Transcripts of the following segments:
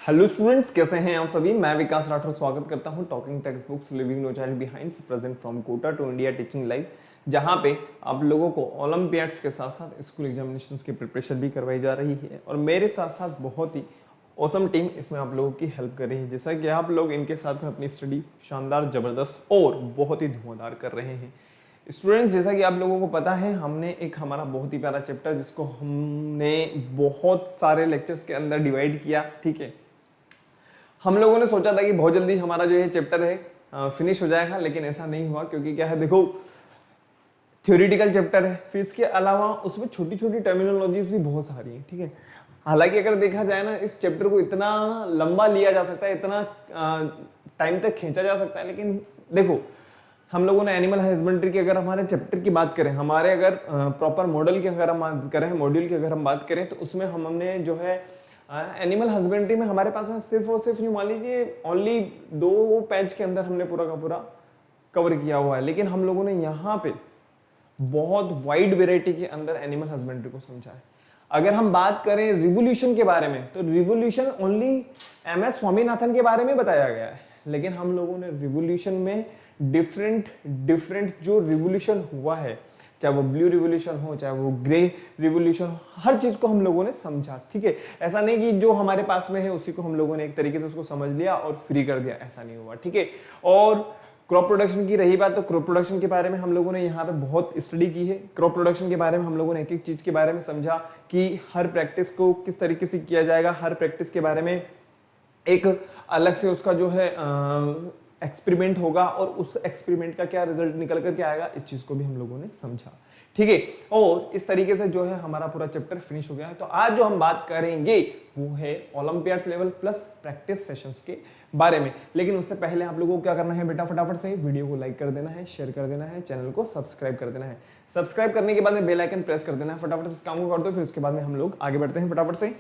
Hello students, कैसे हैं आप सभी। मैं विकास राठौर स्वागत करता हूं talking text books living no child behind present from Kota to India teaching live, जहां पे आप लोगों को ओलंपियाड्स के साथ साथ स्कूल एग्जामिनेशंस की प्रिपरेशन भी करवाई जा रही है और मेरे साथ साथ बहुत ही औसम टीम इसमें आप लोगों की हेल्प कर रही है। जैसा कि आप लोग इनके साथ में अपनी स्टडी शानदार, जबरदस्त और बहुत ही धुआंधार कर रहे हैं। स्टूडेंट्स, जैसा कि आप लोगों को पता है, हमने एक हमारा बहुत ही प्यारा चैप्टर जिसको हमने बहुत सारे लेक्चर्स के अंदर डिवाइड किया, ठीक है। हम लोगों ने सोचा था कि बहुत जल्दी हमारा जो ये चैप्टर है फिनिश हो जाएगा, लेकिन ऐसा नहीं हुआ क्योंकि क्या है, देखो थ्योरेटिकल चैप्टर है, फिर इसके अलावा उसमें छोटी छोटी टर्मिनोलॉजीज भी बहुत सारी हैं, ठीक है। हालांकि अगर देखा जाए ना, इस चैप्टर को इतना लंबा लिया जा सकता है, इतना टाइम तक खींचा जा सकता है, लेकिन देखो हम लोगों ने एनिमल हस्बेंड्री की अगर हमारे चैप्टर की बात करें, हमारे अगर प्रॉपर मॉडल की अगर हम बात करें, मॉड्यूल की अगर हम बात करें, तो उसमें हमने जो है एनिमल हस्बेंड्री में हमारे पास में सिर्फ और सिर्फ मान लीजिए ओनली 2 पेज के अंदर हमने पूरा का पूरा कवर किया हुआ है, लेकिन हम लोगों ने यहाँ पे बहुत वाइड वेराइटी के अंदर एनिमल हस्बेंड्री को समझा है। अगर हम बात करें रिवोल्यूशन के बारे में, तो रिवोल्यूशन ओनली MS स्वामीनाथन के बारे में बताया गया है, लेकिन हम लोगों ने रिवोल्यूशन में डिफरेंट जो रिवोल्यूशन हुआ है, चाहे वो ब्लू रिवोल्यूशन हो, चाहे वो ग्रे रिवोल्यूशन हो, हर चीज को हम लोगों ने समझा, ठीक है। ऐसा नहीं कि जो हमारे पास में है उसी को हम लोगों ने एक तरीके से उसको समझ लिया और फ्री कर दिया, ऐसा नहीं हुआ, ठीक है। और क्रॉप प्रोडक्शन की रही बात, तो क्रॉप प्रोडक्शन के बारे में हम लोगों ने यहाँ पे बहुत स्टडी की है। क्रॉप प्रोडक्शन के बारे में हम लोगों ने एक एक चीज के बारे में समझा कि हर प्रैक्टिस को किस तरीके से किया जाएगा, हर प्रैक्टिस के बारे में एक अलग से उसका जो है एक्सपेरिमेंट होगा और उस एक्सपेरिमेंट का क्या रिजल्ट निकल करके आएगा, इस चीज को भी हम लोगों ने समझा, ठीक है। और इस तरीके से जो है हमारा पूरा चैप्टर फिनिश हो गया है। तो आज जो हम बात करेंगे वो है Olympiads level plus practice sessions के बारे में। लेकिन उससे पहले आप लोगों को क्या करना है बेटा, फटाफट से वीडियो को लाइक कर देना है, शेयर कर देना है, चैनल को सब्सक्राइब कर देना है। सब्सक्राइब करने के बाद में बेल आइकन प्रेस कर देना है। फटाफट से इस काम को कर दो, फिर उसके बाद में हम लोग आगे बढ़ते हैं फटाफट से।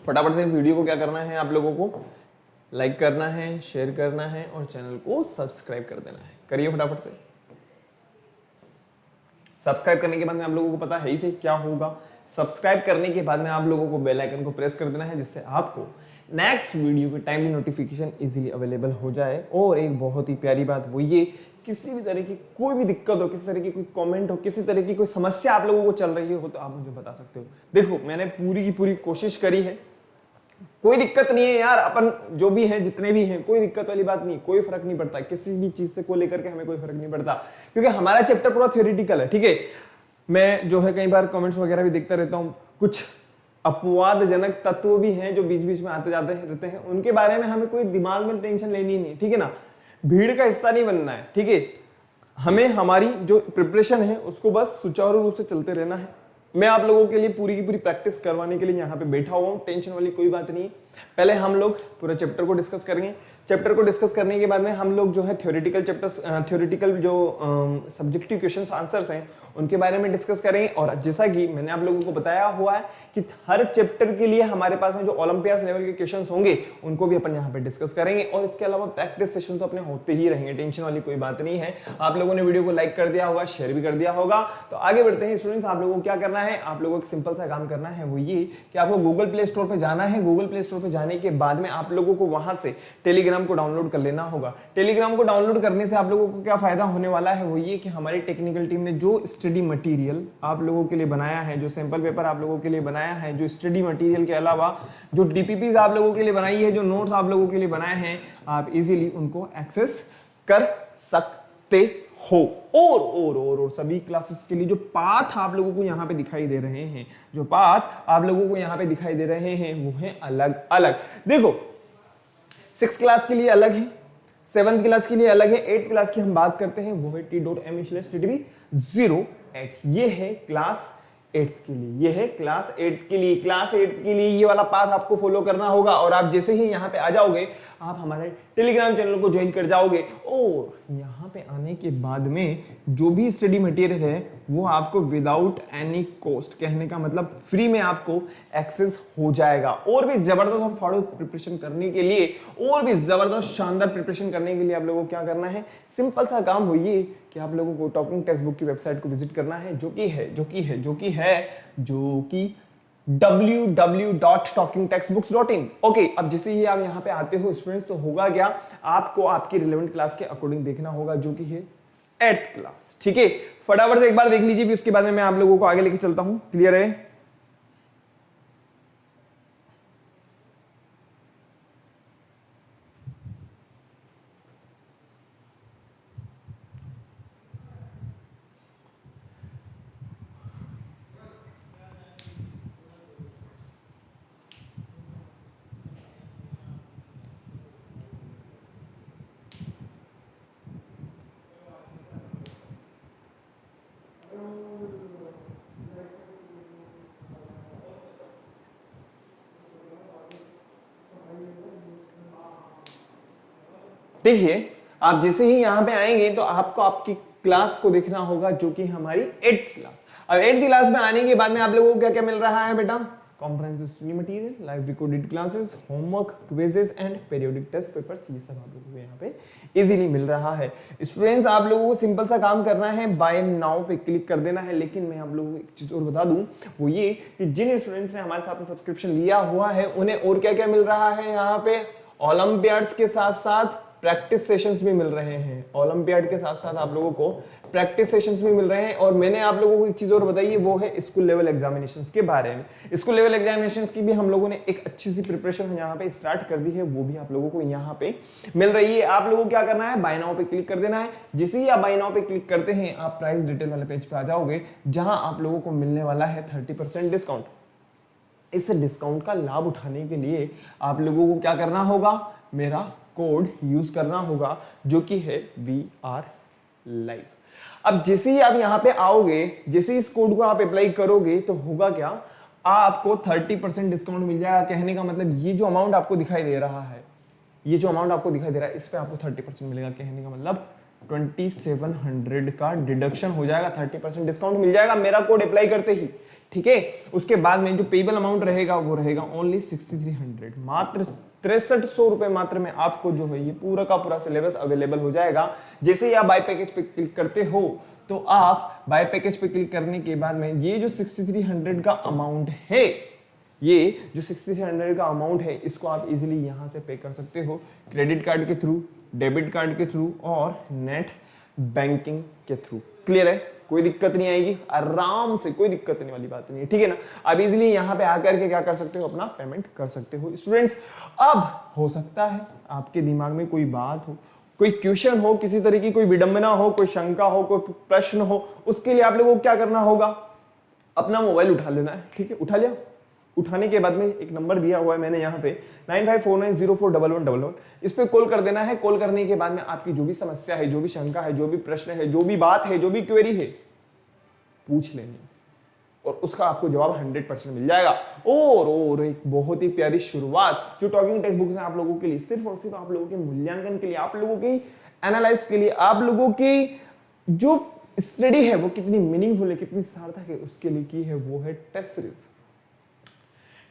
फटाफट से वीडियो को क्या करना है, आप लोगों को लाइक करना है, शेयर करना है और चैनल को सब्सक्राइब कर देना है। करिए फटाफट से। सब्सक्राइब करने के बाद में आप लोगों को पता है ही से क्या होगा। सब्सक्राइब करने के बाद में आप लोगों को बेल आइकन को प्रेस कर देना है, जिससे आपको नेक्स्ट वीडियो की टाइमली नोटिफिकेशन इजीली अवेलेबल हो जाए। और एक बहुत ही प्यारी बात वो ये, किसी भी तरह की कोई भी दिक्कत हो, किसी तरह की कोई कमेंट हो, किसी तरह की कोई समस्या आप लोगों को चल रही हो, तो आप मुझे बता सकते हो। देखो मैंने पूरी की पूरी कोशिश करी है, कोई दिक्कत नहीं है यार, अपन जो भी हैं जितने भी हैं, कोई दिक्कत वाली बात नहीं, कोई फर्क नहीं पड़ता किसी भी चीज से को लेकर के, हमें कोई फर्क नहीं पड़ता, क्योंकि हमारा चैप्टर पूरा थ्योरेटिकल है, ठीक है। मैं जो है कई बार कमेंट्स वगैरह भी देखता रहता हूँ, कुछ अपवादजनक तत्व भी हैं जो बीच बीच में आते जाते रहते हैं, उनके बारे में हमें कोई दिमाग में टेंशन लेनी नहीं, ठीक है ना। भीड़ का हिस्सा नहीं बनना है, ठीक है। हमें हमारी जो प्रिपरेशन है उसको बस सुचारू रूप से चलते रहना है। मैं आप लोगों के लिए पूरी की पूरी प्रैक्टिस करवाने के लिए यहाँ पे बैठा हुआ हूँ, टेंशन वाली कोई बात नहीं है। पहले हम लोग पूरा चैप्टर को डिस्कस करेंगे। चैप्टर को डिस्कस करने के बाद में हम लोग जो है थ्योरेटिकल जो सब्जेक्टिव क्वेश्चंस आंसर्स हैं उनके बारे में डिस्कस करेंगे। और जैसा कि मैंने आप लोगों को बताया हुआ है कि हर चैप्टर के लिए हमारे पास में जो ओलंपियाड्स लेवल के क्वेश्चंस होंगे उनको भी अपन यहाँ पे डिस्कस करेंगे। और इसके अलावा प्रैक्टिस सेशन तो अपने होते ही रहेंगे, टेंशन वाली कोई बात नहीं है। आप लोगों ने वीडियो को लाइक कर दिया होगा, शेयर भी कर दिया होगा। तो आगे बढ़ते हैं स्टूडेंट्स। आप लोगों को क्या करना है, आप लोगों को सिंपल सा काम करना है, वो ये कि आपको गूगल प्ले स्टोर पर जाना है। गूगल प्ले स्टोर पर जाने के बाद में आप लोगों को वहां से टेलीग्राम को डाउनलोड कर लेना होगा। टेलीग्राम को डाउनलोड करने से आप लोगों को क्या फायदा होने वाला है, वो ये कि हमारी टेक्निकल टीम ने जो स्टडी मटेरियल आप लोगों के लिए बनाया है, जो सैंपल पेपर आप लोगों के लिए बनाया है, जो स्टडी मटेरियल के अलावा जो DPPs आप लोगों के लिए बनाई है, जो नोट्स आप लोगों के लिए बनाए हैं, आप इजीली उनको एक्सेस कर सकते हो। और सभी क्लासेस के लिए जो पाथ आप लोगों को यहाँ पे दिखाई दे रहे हैं, जो पाथ आप लोगों को यहाँ पे दिखाई दे रहे हैं, वो है अलग अलग। देखो 6th क्लास के लिए अलग है, 7th क्लास के लिए अलग है, 8th क्लास की हम बात करते हैं वो है t.me/ttb08। ये है क्लास एट्थ के लिए, ये है क्लास एट्थ के लिए। क्लास एट्थ के लिए ये वाला पाथ आपको फॉलो करना होगा और आप जैसे ही यहाँ पे आ जाओगे आप हमारे टेलीग्राम चैनल को ज्वाइन कर जाओगे और यहाँ पे आने के बाद में जो भी स्टडी मटेरियल है वो आपको विदाउट एनी कॉस्ट, कहने का मतलब फ्री में आपको एक्सेस हो जाएगा। और भी जबरदस्त और फॉलो प्रिपरेशन करने के लिए, और भी जबरदस्त शानदार प्रिपरेशन करने के लिए आप लोगों को क्या करना है, सिंपल सा काम हो ये कि आप लोगों को टॉकिंग टेक्स्ट बुक की वेबसाइट को विजिट करना है, जो कि www.talkingtextbooks.in। ओके, अब जैसे ही आप यहाँ पे आते हो स्टूडेंट्स, तो होगा क्या, आपको आपकी रिलेवेंट क्लास के अकॉर्डिंग देखना होगा, जो कि है 8th क्लास। ठीक है, फटाफट से एक बार देख लीजिए, फिर उसके बाद में मैं आप लोगों को आगे लेके चलता हूं। क्लियर है? देखिए, आप जैसे ही यहां पे आएंगे तो आपको आपकी क्लास को देखना होगा, जो कि हमारी 8th क्लास। अब 8th क्लास में आने के बाद में आप लोगों को क्या क्या मिल रहा है बेटा, comprehensive study material, live recorded classes, homework, quizzes and periodic test papers, ये सब आप लोगों को यहाँ पे इजीली मिल रहा है। स्टूडेंट्स, आप लोगों को सिंपल सा काम करना है, बाय नाउ पे क्लिक कर देना है। लेकिन मैं आप लोगों को एक चीज और बता दूं, वो ये कि जिन स्टूडेंट्स ने हमारे साथ सब्सक्रिप्शन लिया हुआ है उन्हें और क्या क्या मिल रहा है, यहाँ पे ओलंपियाड्स के साथ साथ प्रैक्टिस सेशंस भी मिल रहे हैं। ओलंपियाड के साथ साथ आप लोगों को प्रैक्टिस सेशंस भी मिल रहे हैं। और मैंने आप लोगों को एक चीज और बताई है, वो है स्कूल लेवल एग्जामिनेशंस के बारे में। स्कूल लेवल एग्जामिनेशंस की भी हम लोगों ने एक अच्छी सी प्रिपरेशन यहाँ पे स्टार्ट कर दी है, वो भी आप लोगों को यहाँ पे मिल रही है। आप लोगों को क्या करना है, बाय नाउ पे क्लिक कर देना है। जैसे ही आप बाय नाउ पे क्लिक करते हैं, आप प्राइस डिटेल वाले पेज पे आ जाओगे, जहां आप लोगों को मिलने वाला है 30% डिस्काउंट। इस डिस्काउंट का लाभ उठाने के लिए आप लोगों को क्या करना होगा, मेरा कोड यूज करना होगा, जो कि है VR लाइव। अब जैसे ही आप यहां पे आओगे, जैसे इस कोड को आप अप्लाई करोगे, तो होगा क्या, आपको 30% डिस्काउंट मिल जाएगा। कहने का मतलब ये जो अमाउंट आपको दिखाई दे रहा है, ये जो अमाउंट आपको दिखाई दे रहा है, इस पे आपको 30% मिलेगा। कहने का मतलब 2700 का डिडक्शन हो जाएगा, 30% डिस्काउंट मिल जाएगा मेरा कोड अप्लाई करते ही। ठीक है, उसके बाद में जो पेबल अमाउंट रहेगा वो रहेगा ओनली 6300, मात्र 6300 रुपए मात्र में आपको जो है ये पूरा का पूरा सिलेबस अवेलेबल हो जाएगा। जैसे ही आप बाय पैकेज पे क्लिक करते हो, तो आप बाय पैकेज पे क्लिक करने के बाद में ये जो 6300 का अमाउंट है, ये जो 6300 का अमाउंट है, इसको आप इजीली यहां से पे कर सकते हो, क्रेडिट कार्ड के थ्रू, डेबिट कार्ड के थ्रू और नेट बैंकिंग के थ्रू। क्लियर है? कोई दिक्कत नहीं आएगी, आराम से, कोई दिक्कत नहीं वाली बात नहीं है। ठीक है ना? अब इजीली यहां पे आकर के क्या कर सकते हो, अपना पेमेंट कर सकते हो। स्टूडेंट्स, अब हो सकता है आपके दिमाग में कोई बात हो, कोई क्वेश्चन हो, किसी तरह की कोई विडंबना हो, कोई शंका हो, कोई प्रश्न हो, उसके लिए आप लोगों को क्या करना होगा, अपना मोबाइल उठा लेना है। ठीक है, उठा लिया? उठाने के बाद में एक नंबर दिया हुआ है मैंने यहाँ पे 9549041111, इस पे कॉल कर देना है। कॉल करने के बाद में आपकी जो भी समस्या है, जो भी शंका है, जो भी प्रश्न है, जो भी बात है, जो भी क्वेरी है, पूछ लेनी और उसका आपको जवाब 100% मिल जाएगा। और एक बहुत ही प्यारी शुरुआत जो टॉकिंग टेक्स्ट बुक्स ने आप लोगों के लिए, सिर्फ और सिर्फ आप लोगों के मूल्यांकन के लिए, आप लोगों की एनालाइज के लिए, आप लोगों की जो स्टडी है वो कितनी मीनिंगफुल है, कितनी सार्थक है, उसके लिए की है, वो है टेस्ट सीरीज।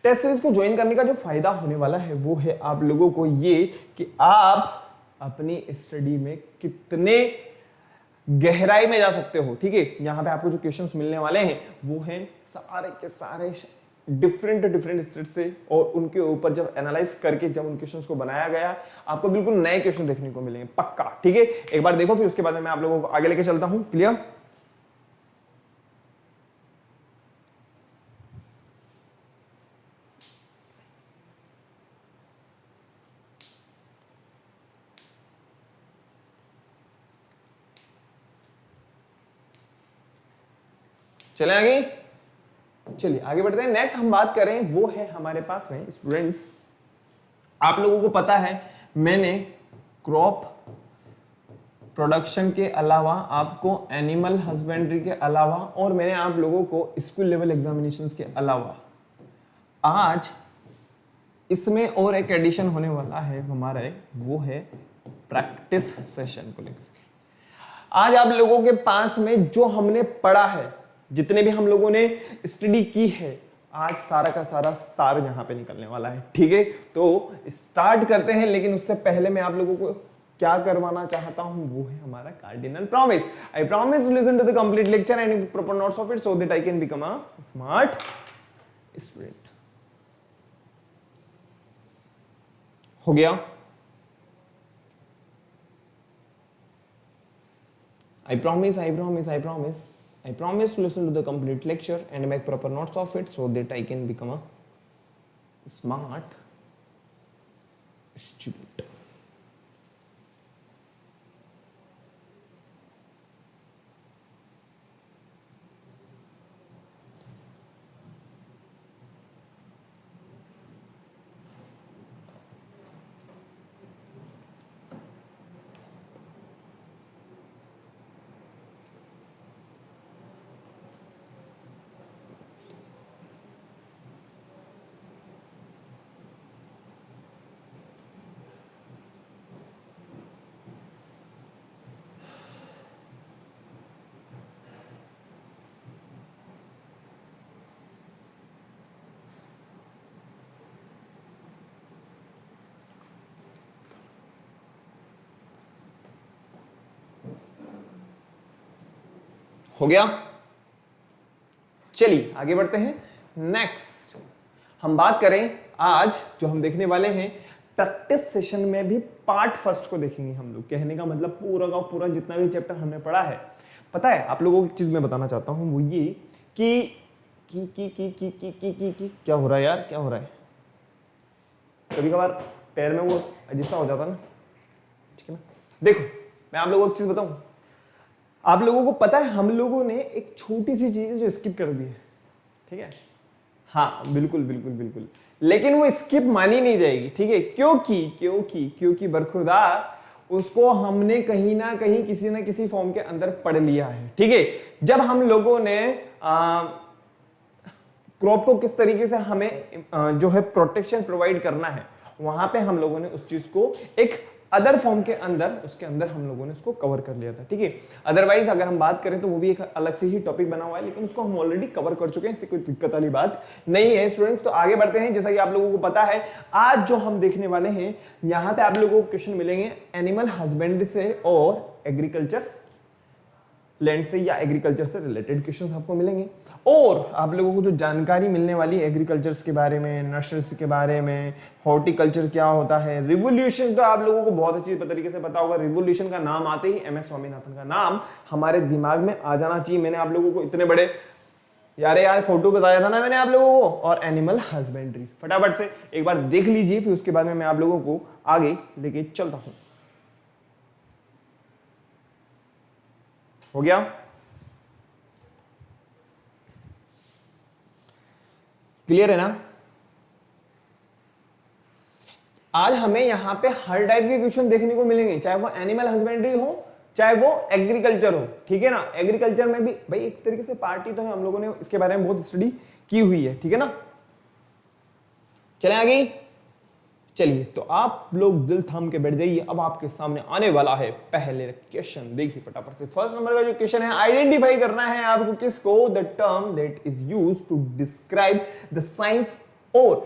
टेस्ट सीरीज को ज्वाइन करने का जो फायदा होने वाला है वो है आप लोगों को ये कि आप अपनी स्टडी में कितने गहराई में जा सकते हो। ठीक है, यहां पे आपको जो क्वेश्चंस मिलने वाले हैं वो हैं सारे के सारे डिफरेंट स्टेट से, और उनके ऊपर जब एनालाइज करके जब उन क्वेश्चंस को बनाया गया, आपको बिल्कुल नए क्वेश्चन देखने को मिलेंगे, पक्का। ठीक है, एक बार देखो, फिर उसके बाद में मैं आप लोगों को आगे लेके चलता हूं। क्लियर? चले आगे, चलिए आगे बढ़ते हैं। नेक्स्ट हम बात करें, वो है हमारे पास में स्टूडेंट्स, आप लोगों को पता है मैंने क्रॉप प्रोडक्शन के अलावा आपको एनिमल हस्बेंड्री के अलावा और मैंने आप लोगों को स्कूल लेवल एग्जामिनेशंस के अलावा आज इसमें और एक एडिशन होने वाला है हमारा, वो है प्रैक्टिस सेशन को लेकर। आज आप लोगों के पास में जो हमने पढ़ा है, जितने भी हम लोगों ने स्टडी की है, आज सारा का सारा सार यहाँ पे निकलने वाला है। ठीक है, तो स्टार्ट करते हैं, लेकिन उससे पहले मैं आप लोगों को क्या करवाना चाहता हूं, वो है हमारा cardinal promise. I promise to listen to the complete lecture and proper notes of it so that I can become a smart student. हो गया? I promise to listen to the complete lecture and make proper notes of it so that I can become a smart student. हो गया? चलिए आगे बढ़ते हैं। Next हम बात करें, आज जो हम देखने वाले हैं प्रैक्टिस सेशन में भी पार्ट फर्स्ट को देखेंगे हम लोग। कहने का मतलब पूरा का पूरा जितना भी चैप्टर हमने पढ़ा है। पता है आप लोगों को एक चीज मैं बताना चाहता हूं, वो ये कि क्या हो रहा है यार, क्या हो रहा है? कभी कभार पैर में वो अजीब सा हो जाता ना, ठीक है ना। देखो मैं आप लोगों को एक चीज बताऊं, आप लोगों को पता है हम लोगों ने एक छोटी सी चीज है जो स्किप कर दी है, ठीक है। हाँ बिल्कुल बिल्कुल बिल्कुल, लेकिन वो स्किप मानी नहीं जाएगी, ठीक है। क्योंकि बरखुरदार उसको हमने कहीं ना कहीं किसी ना किसी फॉर्म के अंदर पढ़ लिया है, ठीक है। जब हम लोगों ने क्रॉप को किस तरीके से हमें जो है प्रोटेक्शन प्रोवाइड करना है, वहां पे हम लोगों ने उस चीज को एक अदर फॉर्म के अंदर, उसके अंदर हम लोगों ने उसको कवर कर लिया था, ठीक है। अदरवाइज अगर हम बात करें तो वो भी एक अलग से ही टॉपिक बना हुआ है, लेकिन उसको हम ऑलरेडी कवर कर चुके हैं, इससे कोई दिक्कत वाली बात नहीं है स्टूडेंट्स। तो आगे बढ़ते हैं। जैसा कि आप लोगों को पता है आज जो हम देखने वाले हैं, यहाँ पे आप लोगों को क्वेश्चन मिलेंगे एनिमल हस्बेंड्री से और एग्रीकल्चर लैंड से या एग्रीकल्चर से रिलेटेड क्वेश्चंस आपको मिलेंगे। और आप लोगों को जो जानकारी मिलने वाली है एग्रीकल्चर के बारे में, नर्सरी के बारे में, हॉर्टिकल्चर क्या होता है, रिवोल्यूशन तो आप लोगों को बहुत अच्छी तरीके से पता होगा। रिवोल्यूशन का नाम आते ही MS स्वामीनाथन का नाम हमारे दिमाग में आ जाना चाहिए। मैंने आप लोगों को इतने बड़े यार फोटो बताया था ना मैंने आप लोगों को, और एनिमल हस्बेंड्री फटाफट से एक बार देख लीजिए, फिर उसके बाद में मैं आप लोगों को आगे लेके चलता हूं। हो गया? क्लियर है ना? आज हमें यहां पे हर टाइप के क्वेश्चन देखने को मिलेंगे, चाहे वो एनिमल हस्बेंड्री हो चाहे वो एग्रीकल्चर हो, ठीक है ना। एग्रीकल्चर में भी भाई एक तरीके से पार्टी तो है, हम लोगों ने इसके बारे में बहुत स्टडी की हुई है, ठीक है ना। चले आगे। चलिए तो आप लोग दिल थाम के बैठ जाइए, अब आपके सामने आने वाला है पहले क्वेश्चन। देखिए फटाफट से फर्स्ट नंबर का जो क्वेश्चन है, आइडेंटिफाई करना है आपको किसको, the term that is used to describe the science और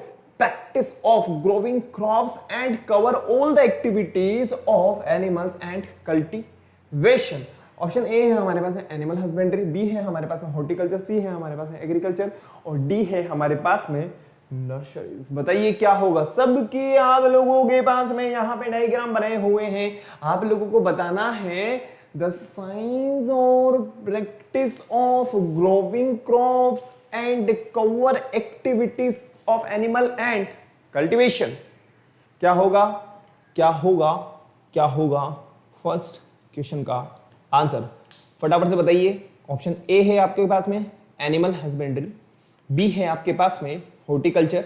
practice of growing crops and cover all the activities of animals and cultivation. Option A है हमारे पास है एनिमल हस्बेंड्री, बी है हमारे पास में हॉर्टिकल्चर, सी है हमारे पास में एग्रीकल्चर और डी है हमारे पास में नर्सरीज। बताइए क्या होगा? सबके आप लोगों के पास में यहाँ पे डायग्राम बने हुए हैं, आप लोगों को बताना है द साइंस और practice of growing crops and cover activities of animal and cultivation. क्या होगा, क्या होगा, क्या होगा फर्स्ट क्वेश्चन का आंसर? फटाफट से बताइए। ऑप्शन ए है आपके पास में एनिमल हस्बेंड्री, बी है आपके पास में हॉर्टिकल्चर,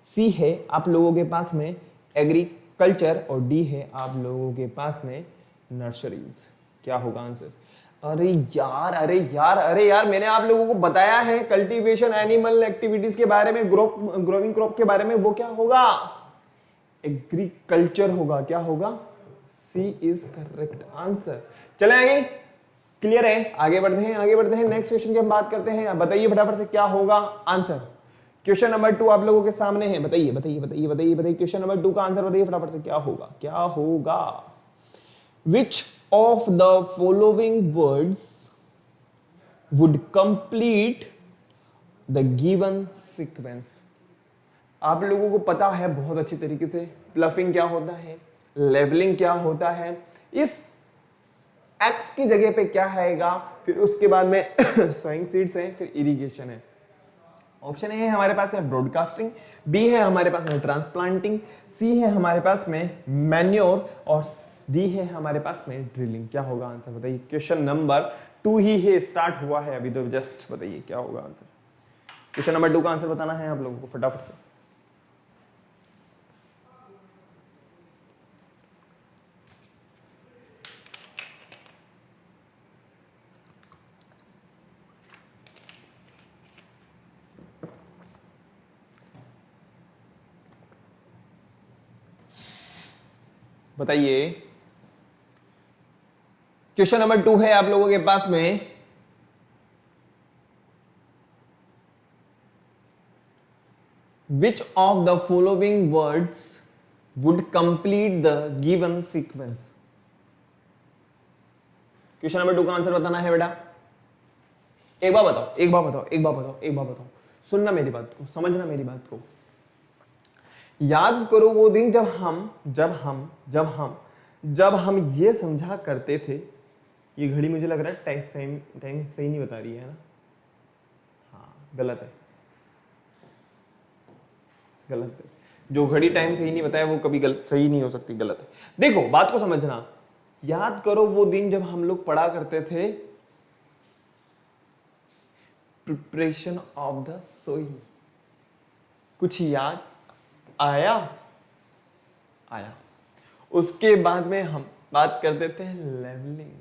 सी है आप लोगों के पास में एग्रीकल्चर और डी है आप लोगों के पास में नर्सरीज। क्या होगा आंसर? अरे यार अरे यार अरे यार, मैंने आप लोगों को बताया है कल्टीवेशन एनिमल एक्टिविटीज के बारे में, ग्रोइंग क्रॉप के बारे में, वो क्या होगा? एग्रीकल्चर होगा। क्या होगा? सी इज करेक्ट आंसर। चले आगे, क्लियर है? आगे बढ़ते हैं, आगे बढ़ते हैं, नेक्स्ट क्वेश्चन की हम बात करते हैं। बताइए फटाफट से क्या होगा आंसर। क्वेश्चन नंबर 2 आप लोगों के सामने है। बताइए बताइए बताइए बताइए बताइए, क्वेश्चन नंबर 2 का आंसर बताइए फटाफट से, क्या होगा? क्या होगा? विच of the following words would complete the given sequence? आप लोगों को पता है बहुत अच्छी तरीके से प्लफिंग क्या होता है, लेवलिंग क्या होता है। इस एक्स की जगह पे क्या आएगा, फिर उसके बाद में सोइंग सीड्स है, फिर इरिगेशन है। ऑप्शन ए है हमारे पास है ब्रॉडकास्टिंग, बी है हमारे पास में ट्रांसप्लांटिंग, सी है हमारे पास में मैन्योर, और डी है हमारे पास में ड्रिलिंग। क्या होगा आंसर बताइए? क्वेश्चन नंबर 2 ही है, स्टार्ट हुआ है अभी तो जस्ट। बताइए क्या होगा आंसर? क्वेश्चन नंबर 2 का आंसर बताना है आप लोगों को फटाफट से। बताइए, क्वेश्चन नंबर 2 है आप लोगों के पास में। Which of the following words would complete the given sequence? Question number 2 का आंसर बताना है बेटा। एक बार बताओ, एक बार बताओ, एक बार बताओ, एक बार बताओ। सुनना मेरी बात को, समझना मेरी बात को। याद करो वो दिन जब हम ये समझा करते थे। ये घड़ी मुझे लग रहा है टाइम सही नहीं बता रही है ना? हाँ गलत है, गलत है। जो घड़ी टाइम सही नहीं बताया वो कभी गलत सही नहीं हो सकती, गलत है। देखो बात को समझना। याद करो वो दिन जब हम लोग पढ़ा करते थे प्रिपरेशन ऑफ द सोइल। कुछ याद आया? आया। उसके बाद में हम बात करते थे लेवलिंग,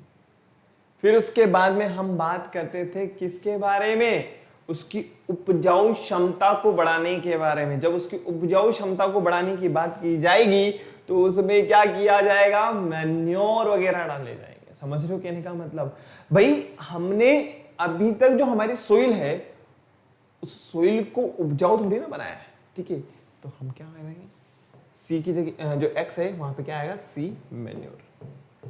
फिर उसके बाद में हम बात करते थे किसके बारे में? उसकी उपजाऊ क्षमता को बढ़ाने के बारे में। जब उसकी उपजाऊ क्षमता को बढ़ाने की बात की जाएगी तो उसमें क्या किया जाएगा? मैन्योर वगैरह डाले जाएंगे। समझ रहे हो कहने का मतलब? भाई हमने अभी तक जो हमारी सोइल है उस सोइल को उपजाऊ थोड़ी ना बनाया है, ठीक है? तो हम क्या करेंगे? सी की जगह जो एक्स है वहां पे क्या आएगा? सी मैन्योर।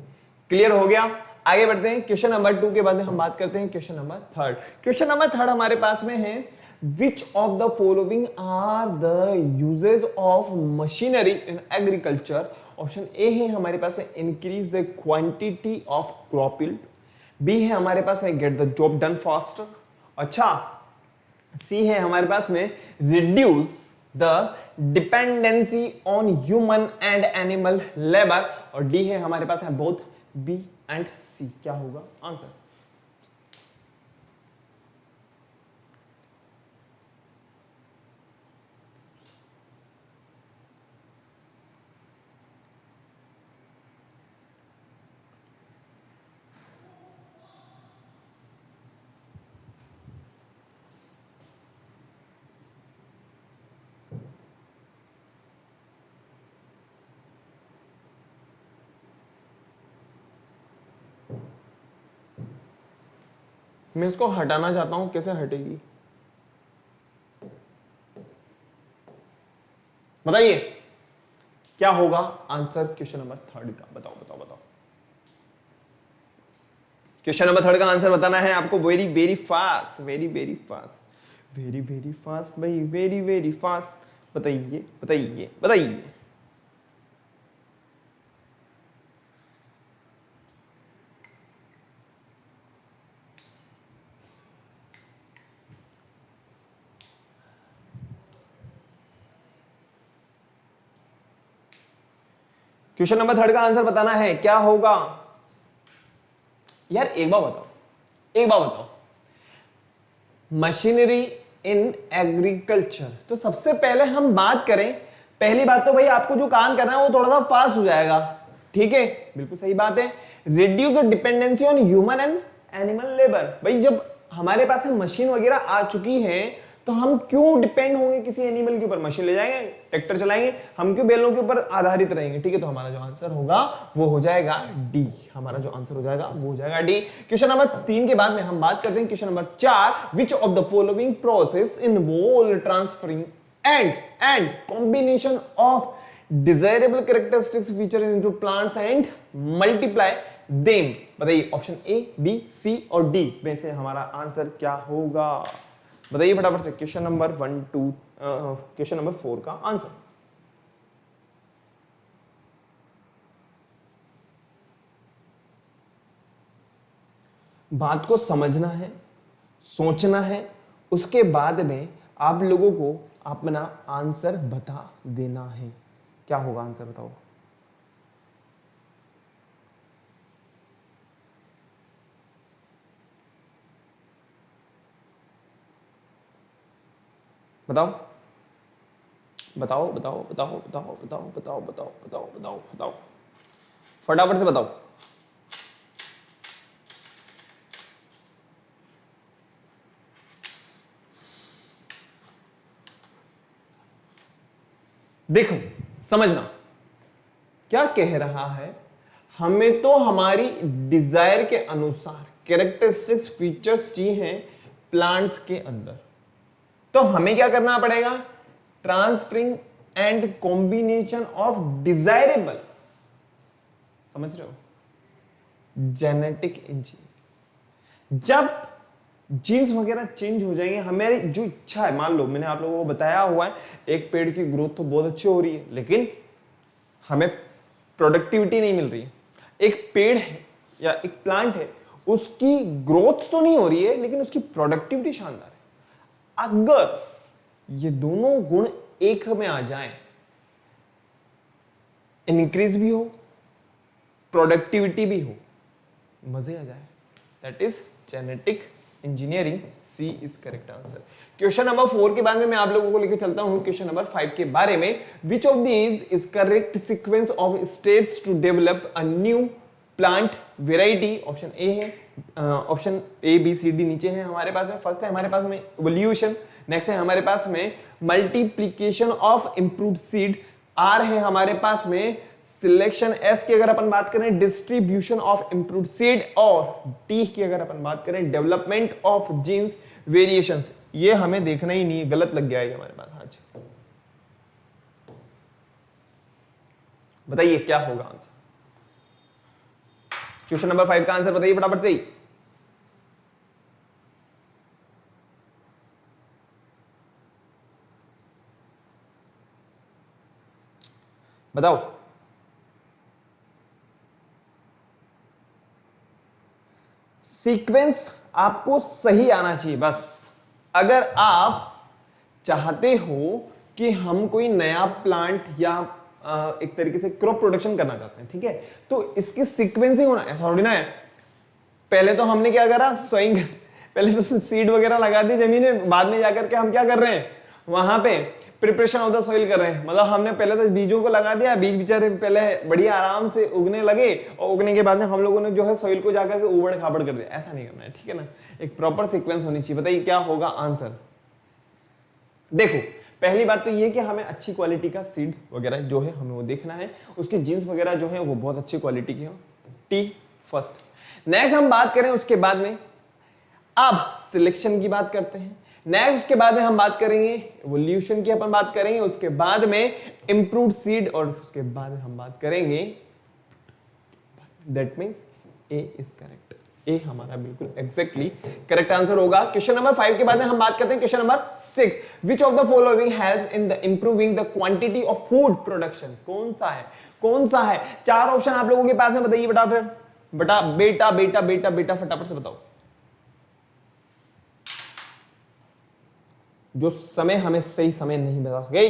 क्लियर हो गया? आगे बढ़ते हैं। क्वेश्चन नंबर 2 के बाद हम बात करते हैं क्वेश्चन नंबर 3। क्वेश्चन नंबर 3 हमारे पास में है, which of the following are the uses of machinery in agriculture? Option A है हमारे पास में increase the quantity of crop yield, B है हमारे पास में get the job done faster, अच्छा सी है हमारे पास में reduce the dependency on human and animal labour, और डी है हमारे पास है बोथ बी एंड सी। क्या होगा आंसर? मैं इसको हटाना चाहता हूं, कैसे हटेगी बताइए? क्या होगा आंसर क्वेश्चन नंबर 3 का? बताओ बताओ बताओ। क्वेश्चन नंबर 3 का आंसर बताना है आपको। Very very fast, very very fast, very very fast भाई, वेरी वेरी फास्ट। बताइए बताइए बताइए। क्वेश्चन नंबर 3 का आंसर बताना है, क्या होगा यार? एक बार बताओ, एक बार बताओ। मशीनरी इन एग्रीकल्चर, तो सबसे पहले हम बात करें, पहली बात तो भाई आपको जो काम करना है वो थोड़ा सा फास्ट हो जाएगा। ठीक है, बिल्कुल सही बात है। Reduce the dependency on human and animal labour. भाई जब हमारे पास में मशीन वगैरह आ चुकी है तो हम क्यों डिपेंड होंगे किसी एनिमल के ऊपर? मशीन ले जाएंगे, ट्रैक्टर चलाएंगे, हम क्यों बैलों के ऊपर आधारित रहेंगे? ठीक है, तो हमारा जो आंसर होगा वो हो जाएगा डी। हमारा जो आंसर हो जाएगा वो हो जाएगा डी। क्वेश्चन नंबर 3 के बाद में हम बात करते हैं question number 4। Which of the following process involve transferring and combination of desirable characteristics feature into plants and multiply them? बताइए, ऑप्शन ए, बी, सी और डी में से हमारा आंसर क्या होगा? बताइए फटाफट से। क्वेश्चन नंबर 4 का आंसर। बात को समझना है, सोचना है, उसके बाद में आप लोगों को अपना आंसर बता देना है। क्या होगा आंसर बताओ? बताओ बताओ बताओ बताओ बताओ बताओ बताओ बताओ बताओ बताओ बताओ, फटाफट से बताओ। देखो, समझना क्या कह रहा है। हमें तो हमारी डिजायर के अनुसार कैरेक्टरिस्टिक्स फीचर्स चाहिए प्लांट्स के अंदर, तो हमें क्या करना पड़ेगा? Transferring and combination of desirable, समझ रहे हो, जेनेटिक इंजीनियरिंग। जब जीन्स वगैरह चेंज हो जाएंगे, हमारी जो इच्छा है, मान लो मैंने आप लोगों को बताया हुआ है एक पेड़ की ग्रोथ तो बहुत अच्छी हो रही है, लेकिन हमें प्रोडक्टिविटी नहीं मिल रही है। एक पेड़ है या एक प्लांट है, उसकी ग्रोथ तो नहीं हो रही है लेकिन उसकी प्रोडक्टिविटी शानदार है। अगर ये दोनों गुण एक में आ जाएं, इंक्रीज भी हो, प्रोडक्टिविटी भी हो, मजे आ जाए, that is genetic engineering. C is correct answer. Question number 4 के बाद में मैं आप लोगों को लेकर चलता हूं क्वेश्चन नंबर 5 के बारे में। Which of these is correct sequence of steps to develop a new plant variety? Option A है, option A B C D नीचे है हमारे पास में। फर्स्ट है हमारे पास में इवोल्यूशन, नेक्स्ट है हमारे पास में multiplication of improved seed, R है हमारे पास में सिलेक्शन, एस की अगर अपन बात करें डिस्ट्रीब्यूशन ऑफ इंप्रूव्ड सीड, और टी की अगर अपन बात करें डेवलपमेंट ऑफ जीन्स वेरिएशंस। ये हमें देखना ही नहीं है, गलत लग गया है हमारे पास आज। बताइए क्या होगा आंसर? क्वेश्चन नंबर 5 का आंसर बताइए फटाफट से ही। बताओ। सीक्वेंस आपको सही आना चाहिए बस। अगर आप चाहते हो कि हम कोई नया प्लांट या एक तरीके से क्रॉप प्रोडक्शन करना चाहते हैं, ठीक है, तो इसकी सीक्वेंसिंग होना ऐसा थोड़ी ना है। पहले तो हमने क्या करा, सोइंग, पहले तो सीड वगैरह लगा दी जमीन में, बाद में जाकर के हम क्या कर रहे हैं, वहां पे प्रिपरेशन ऑफ द सोइल कर रहे हैं। मतलब हमने पहले तो बीजों को लगा दिया, बीज बेचारे पहले बढ़िया आराम से उगने लगे, और उगने के बाद में हम लोगों ने जो है सोइल को जाकर के उबड़ खाबड़ कर दिया। ऐसा नहीं करना है, ठीक है ना, एक प्रॉपर सीक्वेंस होनी चाहिए। बताइए क्या होगा आंसर? देखो, पहली बात तो ये कि हमें अच्छी क्वालिटी का सीड वगैरह जो है हमें वो देखना है, उसके जीन्स वगैरह जो है वो बहुत अच्छी क्वालिटी की हो, टी फर्स्ट। नेक्स्ट हम बात करें उसके बाद में, अब सिलेक्शन की बात करते हैं। नेक्स्ट उसके बाद में हम बात करेंगे एवोल्यूशन की, अपन बात करेंगे उसके बाद में इंप्रूव्ड सीड, और उसके बाद में हम बात करेंगे, that means A is correct. A हमारा बिल्कुल एग्जैक्टली करेक्ट आंसर होगा। क्वेश्चन नंबर 5 के बाद में हम बात करते हैं question number 6। Which of the following helps in the improving the quantity of food production? कौन सा है, कौन सा है? 4 ऑप्शन आप लोगों के पास है, बताइए बेटा, फिर बेटा बेटा बेटा बेटा बेटा फटाफट से बताओ। जो समय हमें सही समय नहीं बता सके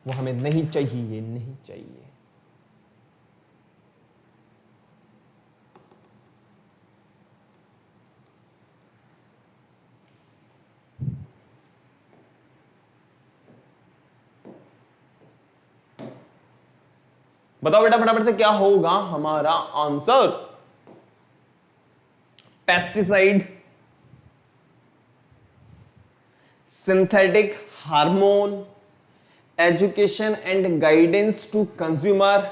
वो हमें नहीं चाहिए, नहीं चाहिए। बताओ बेटा फटाफट से क्या होगा हमारा answer. Pesticide, synthetic hormone, education and guidance to consumer,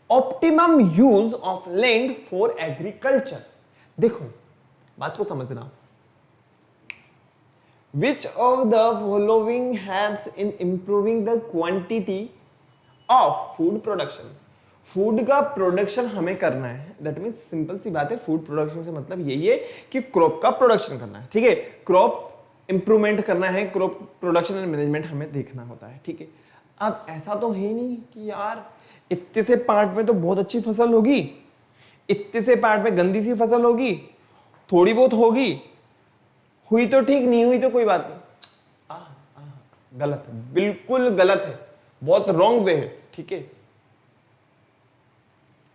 optimum use of land for agriculture. देखो बात को समझना, which of the following helps in improving the quantity of food production. Food का प्रोडक्शन हमें करना है, दैट मीन्स सिंपल सी बात है, फूड प्रोडक्शन से मतलब यही है कि क्रॉप का प्रोडक्शन करना है, ठीक है, क्रॉप इंप्रूवमेंट करना है, क्रॉप प्रोडक्शन एंड मैनेजमेंट हमें देखना होता है, ठीक है। अब ऐसा तो है नहीं कि यार इतने से पार्ट में तो बहुत अच्छी फसल होगी, इतने से पार्ट में गंदी सी फसल होगी, थोड़ी बहुत होगी, हुई तो ठीक, नहीं हुई तो कोई बात नहीं। गलत है, बिल्कुल गलत है, बहुत रॉन्ग वे है, ठीक है।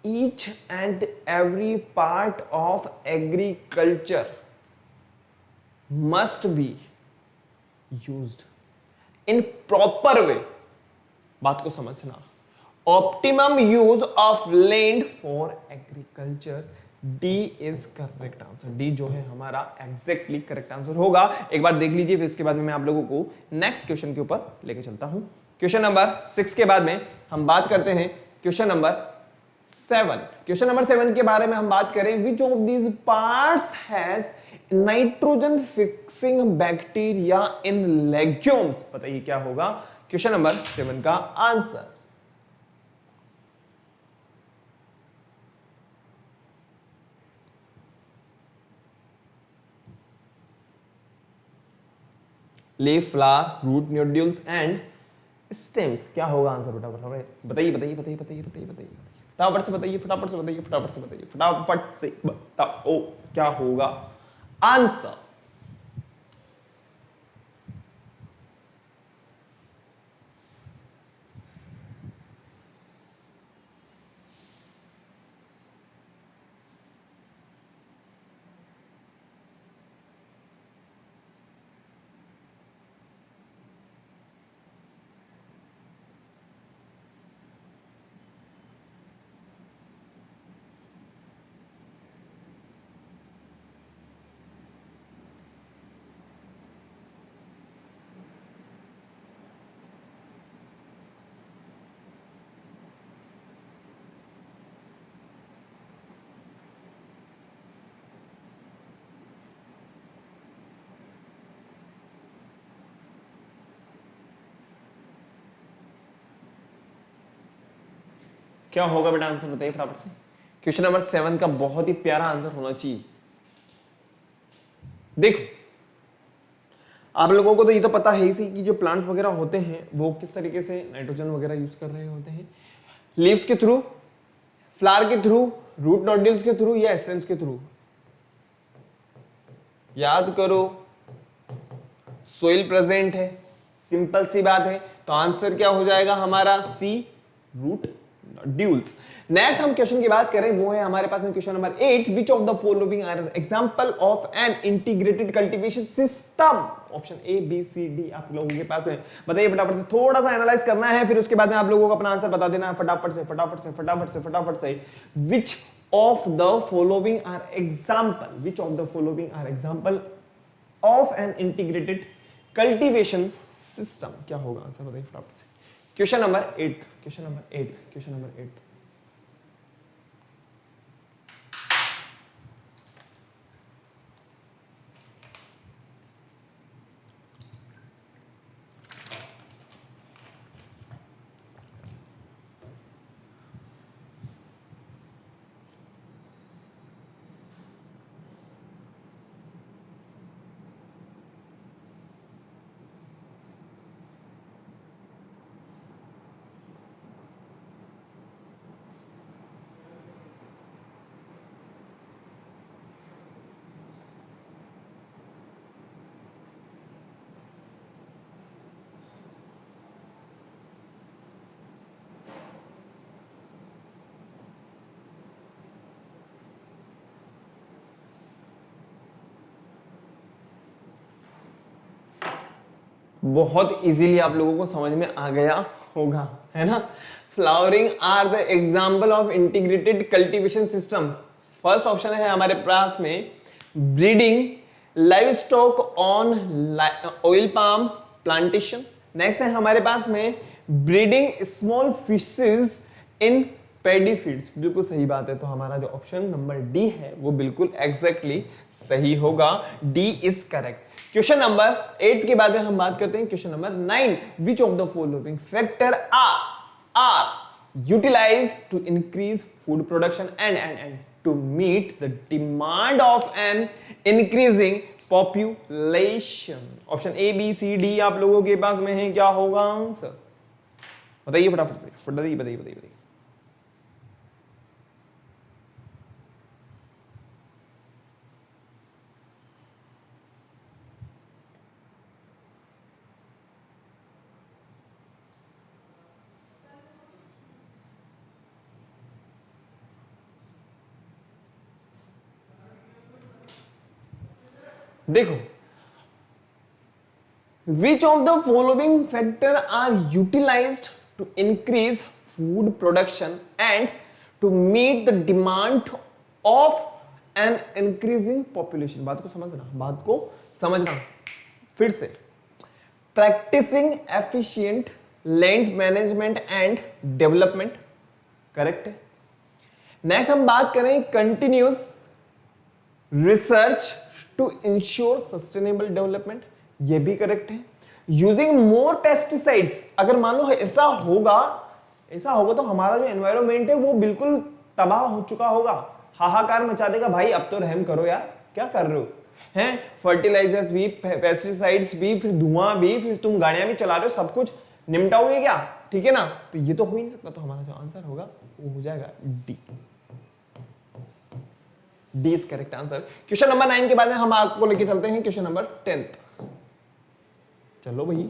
Each and every part of agriculture must be used in proper way. बात को समझना, optimum use of land for agriculture, D is correct answer. D जो है हमारा एग्जैक्टली करेक्ट आंसर होगा। एक बार देख लीजिए, फिर उसके बाद में मैं आप लोगों को नेक्स्ट क्वेश्चन के ऊपर लेके चलता हूं। क्वेश्चन नंबर 6 के बाद में हम बात करते हैं क्वेश्चन नंबर 7। क्वेश्चन नंबर 7 के बारे में हम बात करें, which of these parts has nitrogen fixing bacteria in legumes. बताइए क्या होगा क्वेश्चन नंबर 7 का answer. Leaf, flower, root, nodules and stems. क्या होगा आंसर बेटा, बताइए बताइए बताइए बताइए बताइए बताइए फटाफट से बताइए, फटाफट से बताइए, फटाफट से बताइए, फटाफट से बताओ क्या होगा आंसर। क्या होगा बेटा आंसर बताइए फटाफट से। क्वेश्चन नंबर 7 का बहुत ही प्यारा आंसर होना चाहिए। देखो आप लोगों को तो ये तो पता है ही कि जो प्लांट्स वगैरह होते हैं वो किस तरीके से नाइट्रोजन वगैरह यूज कर रहे होते हैं, लीव्स के थ्रू, फ्लावर के थ्रू, रूट नोड्यूल्स के थ्रू या स्टेम्स के थ्रू। याद करो, सोइल प्रेजेंट है, सिंपल सी बात है, तो आंसर क्या हो जाएगा हमारा सी, रूट नोड्यूल्स। नेक्स्ट हम क्वेश्चन की बात करें, वो है हमारे पास में question number 8, which of the following are example of an integrated cultivation system. Option A B C D आप लोगों के पास है, बताइए फटाफट से, थोड़ा सा एनालाइज करना है, फिर उसके बाद में आप लोगों को अपना आंसर बता देना है फटाफट से फटाफट से फटाफट से फटाफट से। Which of the following are example, which of the following are example of an integrated cultivation system. क्या होगा आंसर बताइए फटाफट से। Question number 8, question number 8, question number 8। बहुत इजीली आप लोगों को समझ में आ गया होगा, है ना। Flowering are the example of integrated cultivation system. First option है हमारे पास में breeding livestock on oil palm plantation. Next है हमारे पास में breeding small fishes in paddy feeds. बिल्कुल सही बात है, तो हमारा जो ऑप्शन नंबर डी है वो बिल्कुल एग्जैक्टली सही होगा। D is correct. Question number 8 के बाद हम बात करते हैं question number 9। Which of the following factor are utilised to increase food production and to meet the demand of an increasing population. Option A B C D आप लोगों के पास में है, क्या होगा आंसर? बताइए फटाफट से, बताइए बताइए बताइए बताइए। देखो, which of the following factor are utilized to increase food production and to meet the demand of an increasing population? बात को समझना, बात को समझना फिर से। practicing efficient land management and development, correct है। नेक्स्ट हम बात करें continuous research to ensure sustainable development, ये भी करेक्ट है। यूजिंग मोर पेस्टिसाइड्स, अगर मान लो ऐसा होगा तो हमारा जो एनवायरमेंट है वो बिल्कुल तबाह हो चुका होगा, हाहाकार मचा देगा। भाई अब तो रहम करो यार, क्या कर रहे हो हैं? फर्टिलाइजर्स भी, पेस्टिसाइड्स भी, फिर धुआं भी, फिर तुम गाड़ियां भी चला रहे हो, सब कुछ निपटाओगे क्या? ठीक है ना, तो ये तो हो ही नहीं सकता। तो हमारा जो आंसर होगा वो हो जाएगा D. D is correct answer. Question number 9 के बाद में हम आपको लेके चलते हैं क्वेश्चन नंबर 10। चलो भाई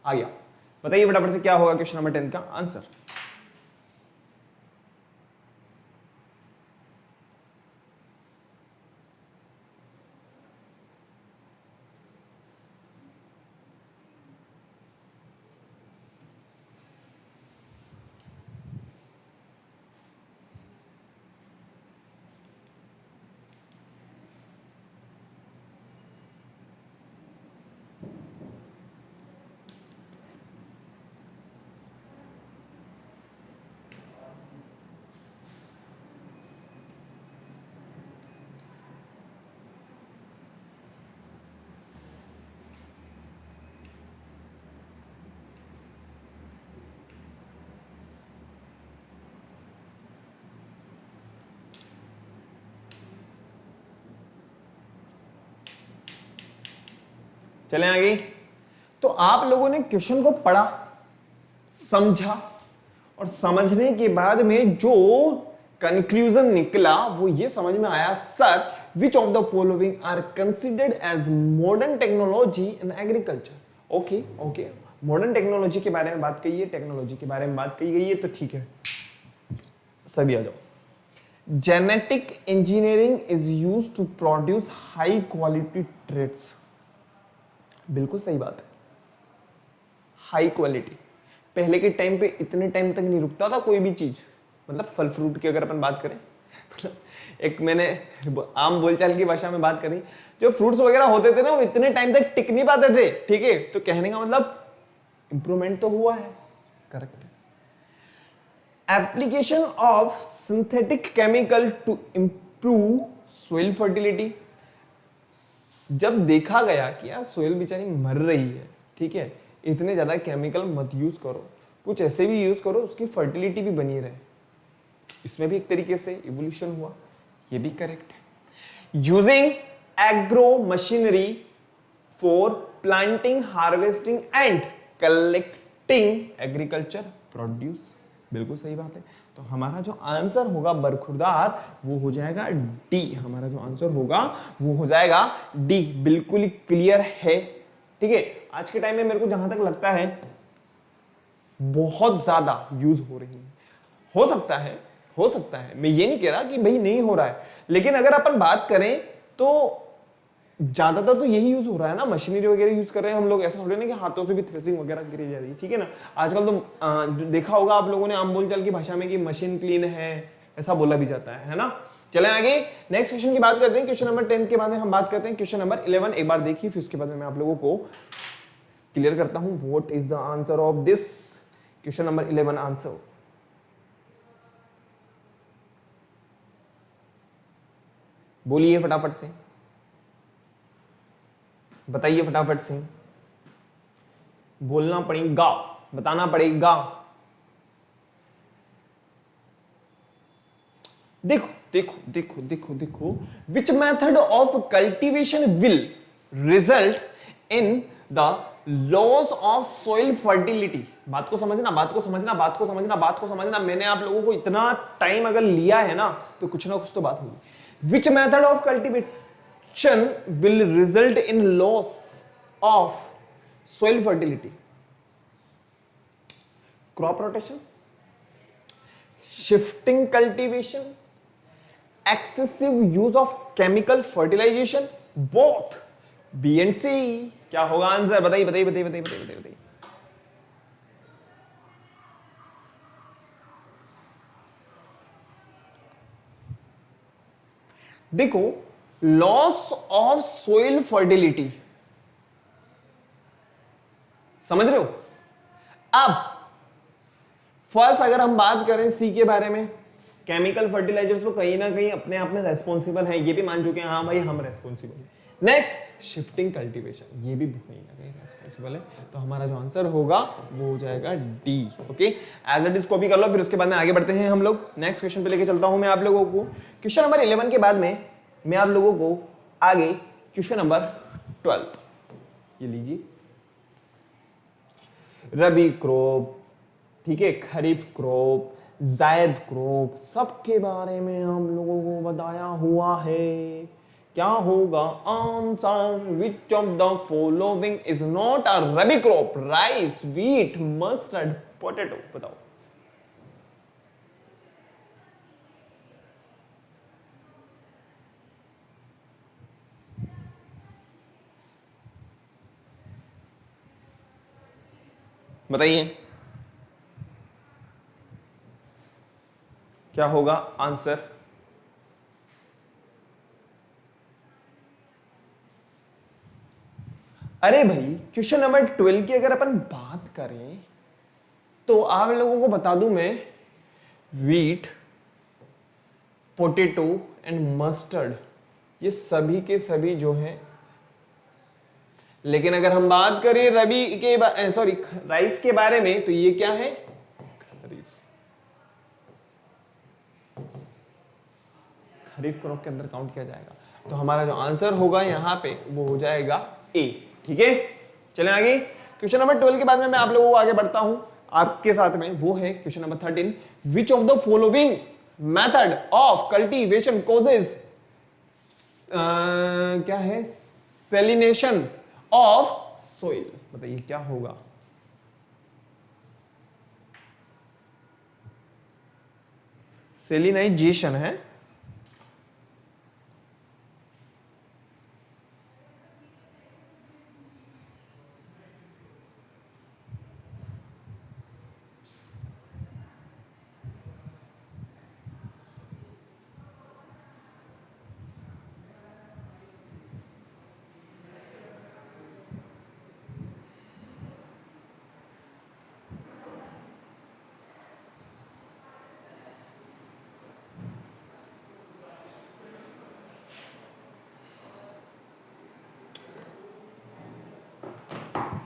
आ गया, बताइए फटाफट से क्या होगा क्वेश्चन नंबर 10 का आंसर? चलें आगे। तो आप लोगों ने क्वेश्चन को पढ़ा, समझा, और समझने के बाद में जो कंक्लूजन निकला वो ये समझ में आया, sir which of the following are considered as modern technology in agriculture. Okay okay, modern technology के बारे में बात कही है, टेक्नोलॉजी के बारे में बात कही गई है, तो ठीक है सभी आ जाओ। Genetic engineering is used to produce high quality traits. बिल्कुल सही बात है, हाई क्वालिटी। पहले के टाइम पे इतने टाइम तक नहीं रुकता था कोई भी चीज, मतलब फल फ्रूट की अगर अपन बात करें, मतलब एक मैंने आम बोलचाल की भाषा में बात करी, जो फ्रूट्स वगैरह होते थे ना वो इतने टाइम तक टिक नहीं पाते थे। ठीक है, तो कहने का मतलब इंप्रूवमेंट तो हुआ है, करेक्ट है। Application of synthetic chemical to improve soil fertility. जब देखा गया कि यार सोइल बेचारी मर रही है, ठीक है, इतने ज्यादा केमिकल मत यूज करो, कुछ ऐसे भी यूज करो उसकी फर्टिलिटी भी बनी रहे, इसमें भी एक तरीके से इवोल्यूशन हुआ, ये भी करेक्ट है। Using agro machinery for planting, harvesting and collecting agriculture produce. बिल्कुल सही बात है, तो हमारा जो आंसर होगा बरखुरदार वो हो जाएगा डी। हमारा जो आंसर होगा वो हो जाएगा डी, बिल्कुल ही क्लियर है। ठीक है, आज के टाइम में मेरे को जहां तक लगता है बहुत ज्यादा यूज हो रही है। हो सकता है, मैं ये नहीं कह रहा कि भाई नहीं हो रहा है, लेकिन अगर अपन बात करें तो ज्यादातर तो यही यूज हो रहा है ना, मशीनरी वगैरह यूज कर रहे हैं हम लोग, ऐसा थोड़ी ना कि हाथों से भी थ्रेसिंग वगैरह करी जा रही है, ठीक है ना। आजकल तो देखा होगा आप लोगों ने आम बोलचाल की भाषा में कि मशीन क्लीन है, ऐसा बोला भी जाता है ना। चले आगे नेक्स्ट क्वेश्चन की बात करते हैं। क्वेश्चन नंबर 10 के बाद में हम बात करते हैं क्वेश्चन नंबर 11। एक बार देखिए, फिर उसके बाद में मैं आप लोगों को क्लियर करता हूं what is the answer of this question number 11 answer. बोलिए फटाफट से, बताइए फटाफट से, बोलना पड़ेगा, बताना पड़ेगा। देखो देखो देखो देखो देखो, विच method of cultivation will result in the loss of soil fertility. बात को समझना, बात को समझना, बात को समझना, बात को समझना। मैंने आप लोगों को इतना टाइम अगर लिया है ना, तो कुछ ना कुछ तो बात होगी। Which method of cultivation will result in loss of soil fertility? Crop rotation, shifting cultivation, excessive use of chemical fertilization, both, B and C. क्या होगा आंसर? बताइए बताइए बताइए बताइए बताइए बताइए बताइए। देखो, लॉस ऑफ सोइल फर्टिलिटी, समझ रहे हो? अब फर्स्ट अगर हम बात करें सी के बारे में, केमिकल फर्टिलाइजर्स तो कहीं ना कहीं अपने आप में रेस्पॉन्सिबल है, ये भी मान चुके हैं, हाँ भाई हम रेस्पॉन्सिबल है। नेक्स्ट शिफ्टिंग कल्टीवेशन, ये भी कहीं ना कहीं रेस्पॉन्सिबल है। तो हमारा जो आंसर होगा वो हो जाएगा D. Okay, as it is copy कर लो, फिर उसके बाद में आगे बढ़ते हैं हम लोग। नेक्स्ट क्वेश्चन पे लेके चलता हूं मैं आप लोगों को। क्वेश्चन नंबर 11 के बाद में मैं आप लोगों को आगे क्वेश्चन नंबर 12, ये लीजिए, रबी क्रॉप, ठीक है, खरीफ क्रॉप, जायद क्रॉप, सबके बारे में हम लोगों को बताया हुआ है। क्या होगा answer? Which of the following is not a rabi crop? Rice, wheat, mustard, potato, बताओ। बताइए क्या होगा आंसर? अरे भाई, क्वेश्चन नंबर 12 की अगर अपन बात करें तो आप लोगों को बता दूं मैं, व्हीट, पोटैटो एंड मस्टर्ड, ये सभी के सभी जो है, लेकिन अगर हम बात करें रबी के सॉरी राइस के बारे में, तो ये क्या है? खरीफ। खरीफ क्रॉप के अंदर काउंट किया जाएगा। तो हमारा जो आंसर होगा यहाँ पे वो हो जाएगा ए। ठीक है, चलें आगे। क्वेश्चन नंबर 12 के बाद में मैं आप लोगों को आगे बढ़ता हूं आपके साथ में, वो है question number 13। Which of the following method of cultivation causes क्या है? सेलिनेशन ऑफ सोइल। बताइए क्या होगा? सेलिनाइजेशन है,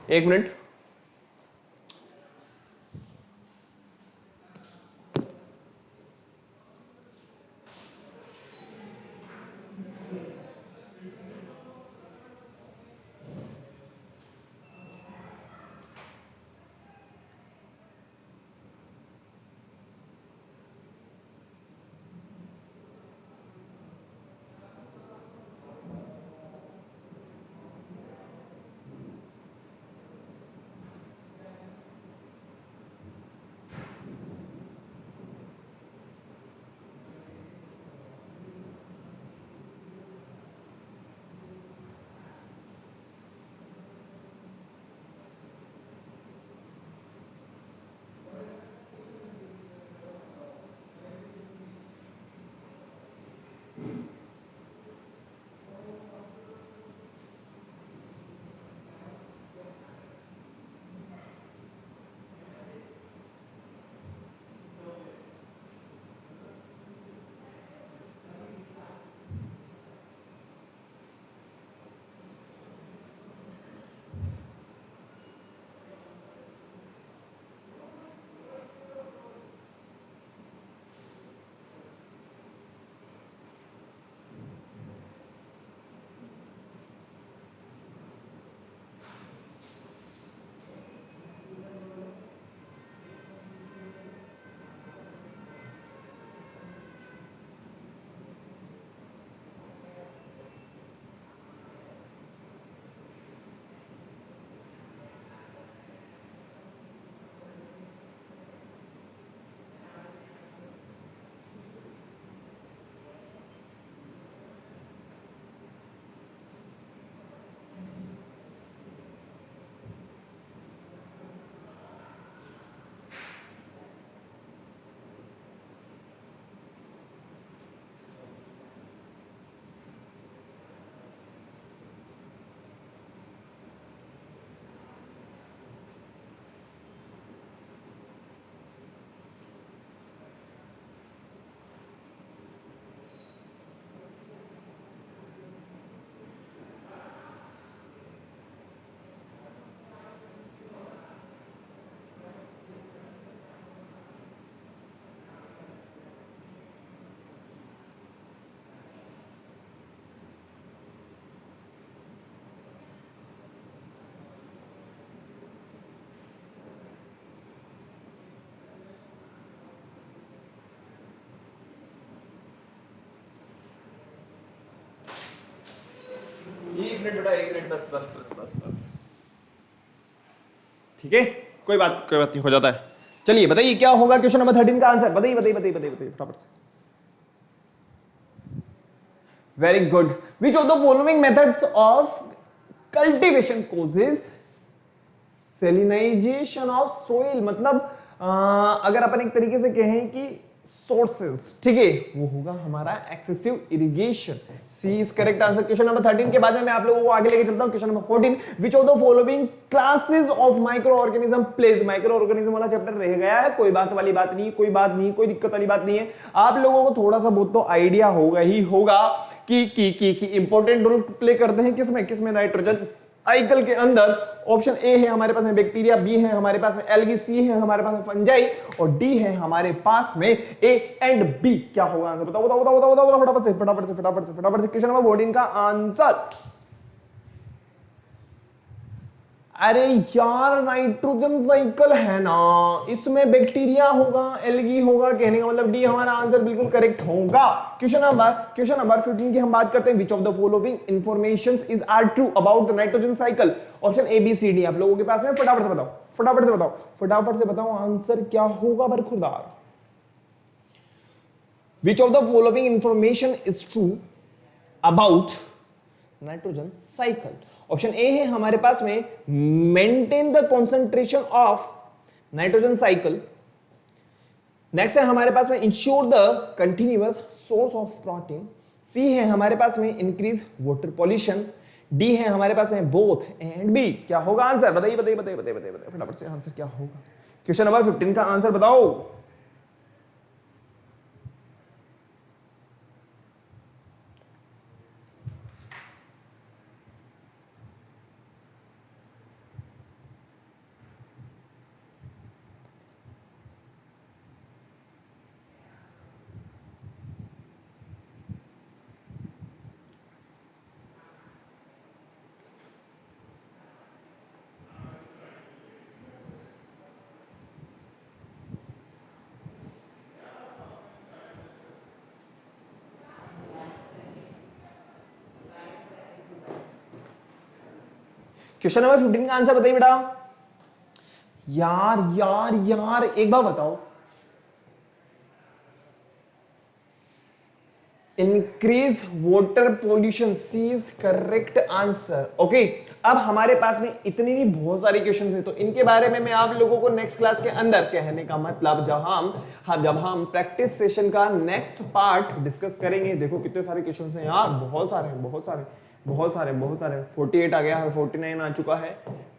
एक मिनट। मिनट बेटा, 1 मिनट, बस बस बस बस बस, ठीक है, कोई बात नहीं, हो जाता है। चलिए बताइए क्या होगा क्वेश्चन नंबर 13 का आंसर, बताइए बताइए बताइए बताइए बताइए फटाफट से। Very good. Which of the following methods of cultivation causes salinization of soil, मतलब अगर अपन एक तरीके से कहें कि सोर्सेस, ठीक है, वो होगा हमारा excessive irrigation. C is correct answer. Question number 13 के बाद में मैं आप लोगों को आगे लेके चलता हूं। Question number 14, which of the following classes of microorganism plays, microorganism वाला चैप्टर रह गया है, कोई बात वाली बात नहीं, कोई बात नहीं, कोई दिक्कत वाली बात नहीं है। आप लोगों को थोड़ा सा बहुत तो आइडिया होगा ही होगा कि इंपॉर्टेंट रोल प्ले करते हैं किसमें नाइट्रोजन साइकिल के अंदर। ऑप्शन ए है हमारे पास में बैक्टीरिया, बी है हमारे पास में एल्गी, सी है हमारे पास में फंजाई और डी है हमारे पास में ए एंड बी। क्या होगा आंसर? बताओ बताओ बताओ बताओ बताओ फटाफट से फटाफट से फटाफट से फटाफट से। क्वेश्चन नंबर 14 का आंसर, अरे यार नाइट्रोजन साइकिल है ना, इसमें बैक्टीरिया होगा, एल्गी होगा, कहने का मतलब डी हमारा आंसर बिल्कुल करेक्ट होगा। क्वेश्चन नंबर 15 की हम बात करते हैं। Which of the following informations is are true about the nitrogen cycle? Option A B C D आप लोगों के पास में, फटाफट से बताओ फटाफट से बताओ फटाफट से बताओ आंसर क्या होगा बरखुरदार। Which of the following information is true about nitrogen cycle? Option A है हमारे पास में maintain the concentration of nitrogen cycle. Next है हमारे पास में ensure the continuous source of protein. C है हमारे पास में इंक्रीज वाटर पॉल्यूशन। डी है हमारे पास में बोथ एंड बी। क्या होगा आंसर? बताइए बताइए बताइए बताइए बताइए फटाफट से आंसर क्या होगा। क्वेश्चन नंबर 15 का आंसर बताओ। क्वेश्चन नंबर 15 का आंसर बताइए बेटा। यार यार यार एक बार बताओ, increase water pollution, C is correct answer. Okay, अब हमारे पास में इतनी नहीं बहुत सारे क्वेश्चन है, तो इनके बारे में मैं आप लोगों को नेक्स्ट क्लास के अंदर, कहने का मतलब जब हम प्रैक्टिस सेशन का नेक्स्ट पार्ट डिस्कस करेंगे। देखो कितने सारे क्वेश्चन हैं यार, बहुत सारे बहुत सारे बहुत सारे बहुत सारे। 48 आ गया है, 49 आ चुका है,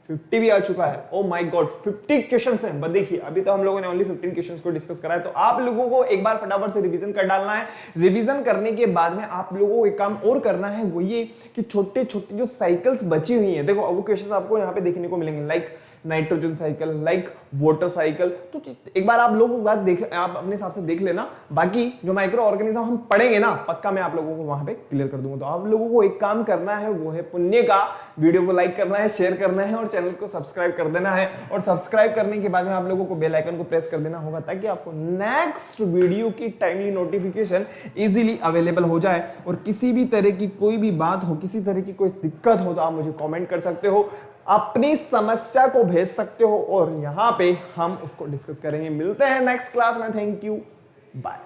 50 भी आ चुका है। ओ माय गॉड 50 क्वेश्चंस हैं। बस देखिए अभी तो हम लोगों ने ओनली 15 क्वेश्चंस को डिस्कस करा है, तो आप लोगों को एक बार फटाफट से रिवीजन कर डालना है। रिवीजन करने के बाद में आप लोगों को एक काम और करना है, वो ये कि छोटे छोटे जो साइकिल्स बची हुई हैं, देखो वो क्वेश्चंस आपको यहाँ पे देखने को मिलेंगे, like nitrogen cycle, like water cycle. तो एक बार आप लोगों को बात देख, आप अपने हिसाब से देख लेना। बाकी जो माइक्रो ऑर्गेनिज्म हम पढ़ेंगे ना, पक्का मैं आप लोगों को वहां पे क्लियर कर दूंगा। तो आप लोगों को एक काम करना है, वो है पुण्य का, वीडियो को लाइक करना है, शेयर करना है और चैनल को सब्सक्राइब कर देना है। और सब्सक्राइब करने के बाद में आप लोगों को बेल आइकन को प्रेस कर देना होगा, ताकि आपको नेक्स्ट वीडियो की टाइमली नोटिफिकेशन इजीली अवेलेबल हो जाए। और किसी भी तरह की कोई भी बात हो, किसी तरह की कोई दिक्कत हो, तो आप मुझे कमेंट कर सकते हो, अपनी समस्या को भेज सकते हो और यहां पे हम उसको डिस्कस करेंगे। मिलते हैं नेक्स्ट क्लास में। Thank you, bye.